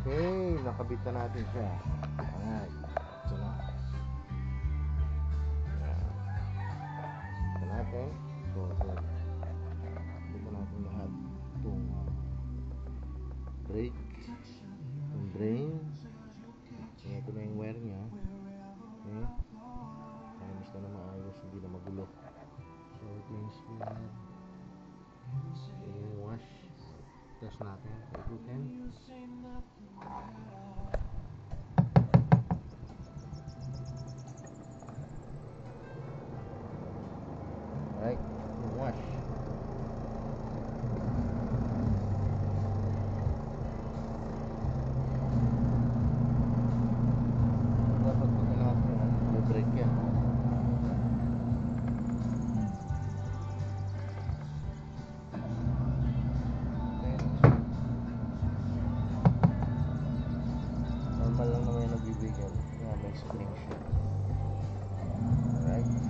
Okay, nakabit na natin siya. Alright, ito na. Ito natin. So, dito natin lahat itong brake, itong drain. Ito na yung wire nya. Okay, ayos na maayos, hindi na magulo. So, ito yung spinner. Ito yung wash. Test natin. Ikutin. Alright, yung wash. Dapat pagka natin, i-brake yan. Normal lang naman yung nagbibigyan. Yeah, may spring siya. Alright.